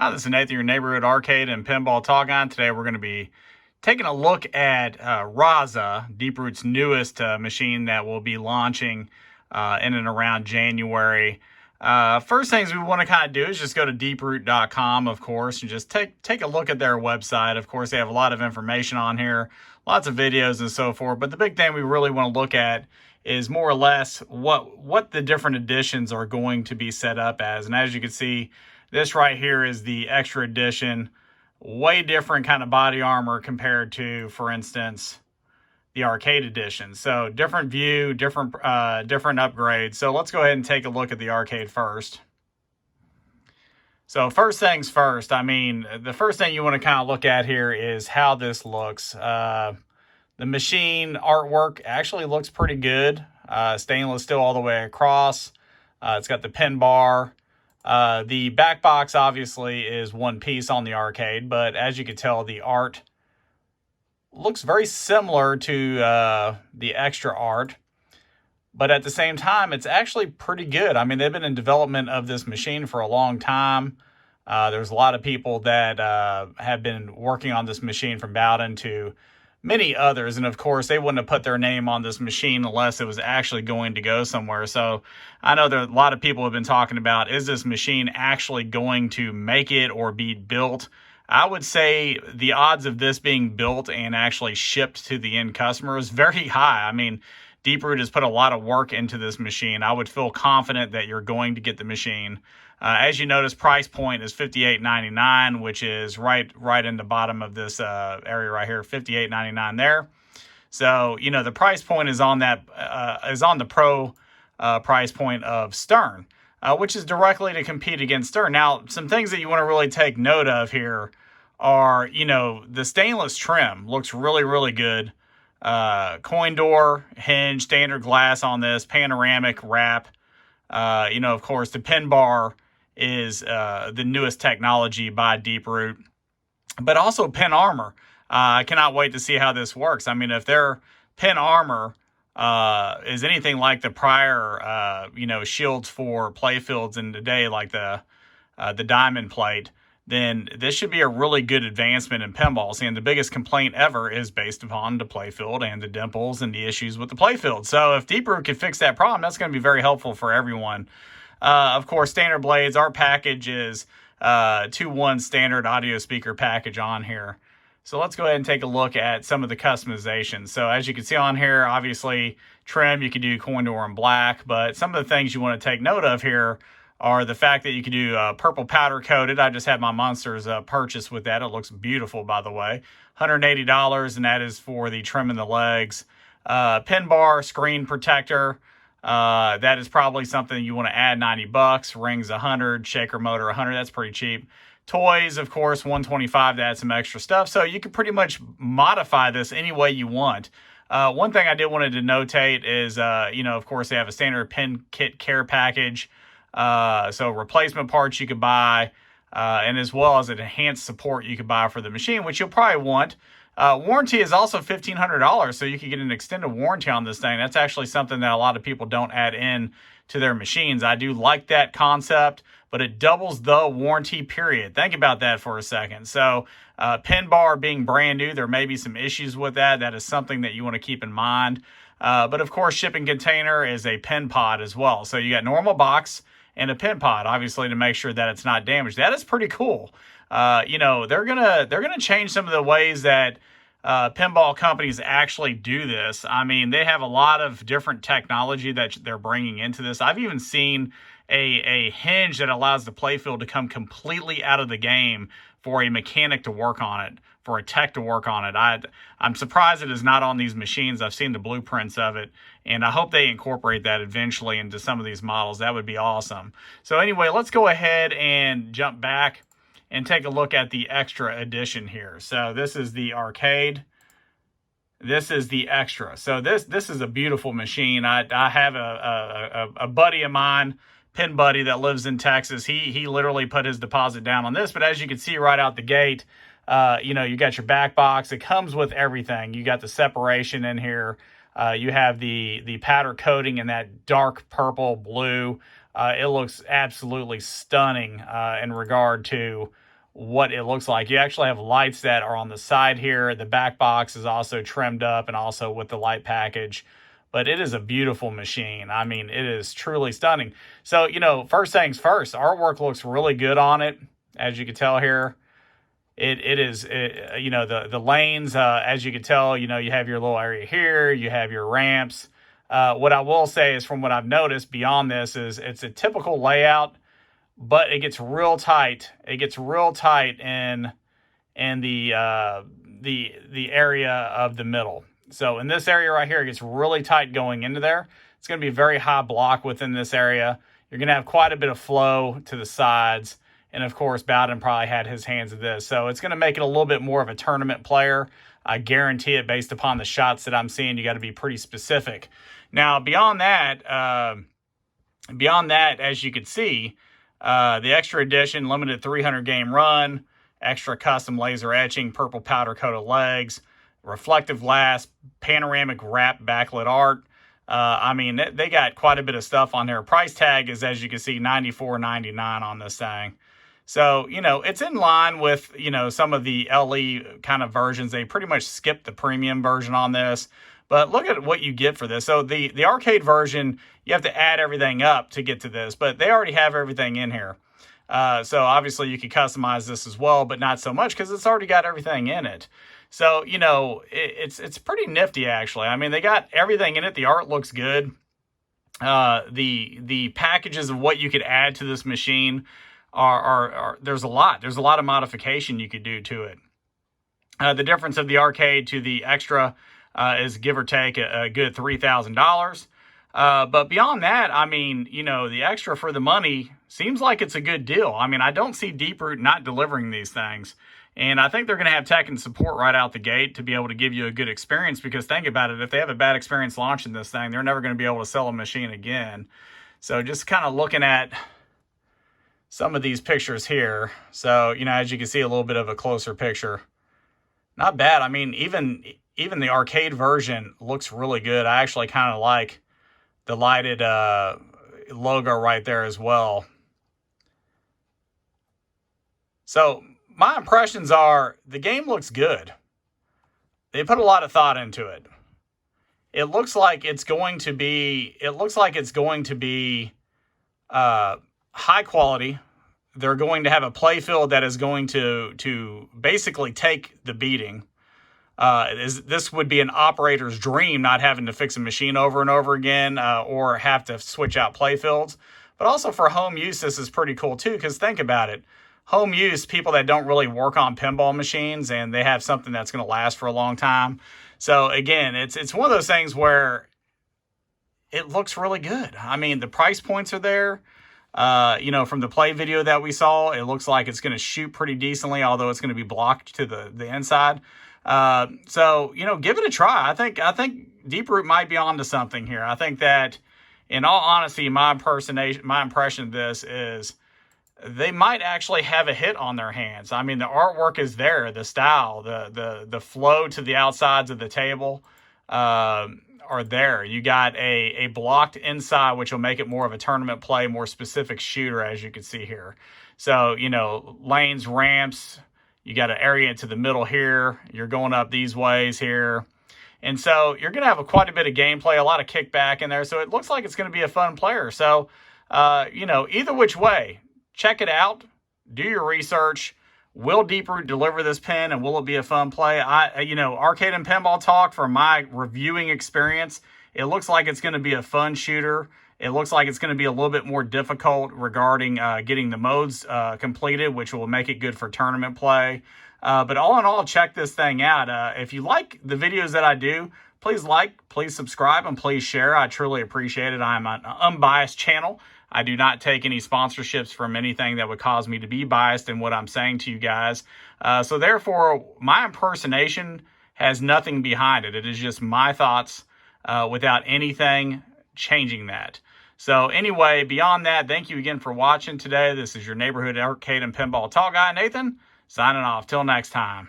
Hi, this is Nathan, your neighborhood arcade and pinball talk on. Today we're going to be taking a look at RAZA, Deeproot's newest machine that will be launching in and around January. First things we want to kind of do is just go to deeproot.com, of course, and just take a look at their website. Of course, they have a lot of information on here, lots of videos and so forth. But the big thing we really want to look at is more or less what the different editions are going to be set up as. And as you can see, this right here is the extra edition, way different kind of body armor compared to, for instance, the arcade edition. So different view, different upgrades. So let's go ahead and take a look at the arcade first. So first things first, I mean, the first thing you want to kind of look at here is how this looks. The machine artwork actually looks pretty good. Stainless steel all the way across. It's got the pin bar. The back box obviously is one piece on the arcade, but as you can tell, the art looks very similar to the extra art. But at the same time, it's actually pretty good. I mean, they've been in development of this machine for a long time. There's a lot of people that have been working on this machine from Bowden to many others. And of course, they wouldn't have put their name on this machine unless it was actually going to go somewhere. So I know there are a lot of people have been talking about, is this machine actually going to make it or be built? I would say the odds of this being built and actually shipped to the end customer is very high. I mean, Deeproot has put a lot of work into this machine. I would feel confident that you're going to get the machine. As you notice, price point is $58.99, which is right in the bottom of this area right here, $58.99 there. So, you know, the price point is on that is on the pro price point of Stern, which is directly to compete against Stern. Now, some things that you want to really take note of here are, you know, the stainless trim looks really, really good. Coin door, hinge, standard glass on this, panoramic wrap. You know, of course, the pin bar is the newest technology by Deeproot, but also pin armor. I cannot wait to see how this works. I mean, if their pin armor is anything like the prior, you know, shields for playfields in today, like the diamond plate, then this should be a really good advancement in pinballs. And the biggest complaint ever is based upon the playfield and the dimples and the issues with the playfield. So if Deeproot could fix that problem, that's going to be very helpful for everyone. Of course, standard blades. Our package is 2-1 standard audio speaker package on here. So let's go ahead and take a look at some of the customizations. So as you can see on here, obviously trim, you can do coin door in black, but some of the things you want to take note of here are the fact that you can do purple powder coated. I just had my Monsters purchase with that. It looks beautiful, by the way. $180, and that is for the trim in the legs. Pin bar, screen protector. That is probably something you want to add, $90. Rings $100, shaker motor $100. That's pretty cheap. Toys, of course, $125 to add some extra stuff. So you can pretty much modify this any way you want. One thing I did want to notate is, you know, of course, they have a standard pin kit care package. So replacement parts you could buy, and as well as an enhanced support you could buy for the machine, which you'll probably want. Warranty is also $1,500, so you can get an extended warranty on this thing. That's actually something that a lot of people don't add in to their machines. I do like that concept, but it doubles the warranty period. Think about that for a second. So pin bar being brand new, there may be some issues with that. That is something that you want to keep in mind. But of course, shipping container is a pin pod as well. So you got normal box and a pin pod, obviously, to make sure that it's not damaged. That is pretty cool. You know, they're gonna change some of the ways that pinball companies actually do this. I mean, they have a lot of different technology that they're bringing into this. I've even seen a hinge that allows the playfield to come completely out of the game for a mechanic to work on it, for a tech to work on it. I'm surprised it is not on these machines. I've seen the blueprints of it, and I hope they incorporate that eventually into some of these models. That would be awesome. So anyway, let's go ahead and jump back and take a look at the extra edition here. So this is the arcade. This is the extra. So this is a beautiful machine. I have a buddy of mine, pin buddy, that lives in Texas. He literally put his deposit down on this. But as you can see right out the gate, you know, you got your back box. It comes with everything. You got the separation in here. You have the powder coating in that dark purple blue. It looks absolutely stunning in regard to what it looks like. You actually have lights that are on the side here. The back box is also trimmed up and also with the light package. But it is a beautiful machine. I mean, it is truly stunning. So, you know, first things first, artwork looks really good on it, as you can tell here. It is, you know, the lanes, as you can tell, you know, you have your little area here, you have your ramps. What I will say is, from what I've noticed beyond this, is it's a typical layout, but it gets real tight. It gets real tight in the area of the middle. So in this area right here, it gets really tight going into there. It's going to be a very high block within this area. You're going to have quite a bit of flow to the sides. And of course, Bowden probably had his hands at this. So it's going to make it a little bit more of a tournament player. I guarantee it, based upon the shots that I'm seeing. You got to be pretty specific. Now, beyond that, as you can see, the extra edition, limited 300 game run, extra custom laser etching, purple powder coated legs, reflective glass, panoramic wrap backlit art. I mean, they got quite a bit of stuff on there. Price tag is, as you can see, $94.99 on this thing. So, you know, it's in line with, you know, some of the LE kind of versions. They pretty much skipped the premium version on this. But look at what you get for this. So the arcade version, you have to add everything up to get to this, but they already have everything in here. So obviously you could customize this as well, but not so much because it's already got everything in it. So, you know, it's pretty nifty, actually. I mean, they got everything in it. The art looks good. The packages of what you could add to this machine are there's a lot. There's a lot of modification you could do to it. The difference of the arcade to the extra is give or take a good $3,000. But beyond that, I mean, you know, the extra for the money seems like it's a good deal. I mean, I don't see Deeproot not delivering these things. And I think they're going to have tech and support right out the gate to be able to give you a good experience, because think about it, if they have a bad experience launching this thing, they're never going to be able to sell a machine again. So just kind of looking at some of these pictures here. So, you know, as you can see, a little bit of a closer picture. Not bad. I mean, even the arcade version looks really good. I actually kind of like the lighted logo right there as well. So my impressions are the game looks good. They put a lot of thought into it. It looks like it's going to be high quality. They're going to have a play field that is going to basically take the beating. This would be an operator's dream, not having to fix a machine over and over again, or have to switch out play fields. But also for home use, this is pretty cool too, because think about it. Home use, people that don't really work on pinball machines, and they have something that's going to last for a long time. So again, it's one of those things where it looks really good. I mean, the price points are there. You know, from the play video that we saw, it looks like it's going to shoot pretty decently, although it's going to be blocked to the inside. So, you know, give it a try. I think Deeproot might be onto something here. I think that, in all honesty, my impression of this is they might actually have a hit on their hands. I mean, the artwork is there, the style, the flow to the outsides of the table are there. You got a blocked inside, which will make it more of a tournament play, more specific shooter, as you can see here. So, you know, lanes, ramps, you got an area into the middle here. You're going up these ways here. And so you're going to have quite a bit of gameplay, a lot of kickback in there. So it looks like it's going to be a fun player. So, you know, either which way, check it out, do your research. Will Deeproot deliver this pin, and will it be a fun play? You know, Arcade and Pinball Talk, from my reviewing experience, it looks like it's going to be a fun shooter. It looks like it's going to be a little bit more difficult regarding getting the modes completed, which will make it good for tournament play. But all in all, check this thing out. If you like the videos that I do, please like, please subscribe, and please share. I truly appreciate it. I'm an unbiased channel. I do not take any sponsorships from anything that would cause me to be biased in what I'm saying to you guys. So therefore, my impersonation has nothing behind it. It is just my thoughts without anything changing that. So anyway, beyond that, thank you again for watching today. This is your neighborhood arcade and pinball talk guy, Nathan, signing off. Till next time.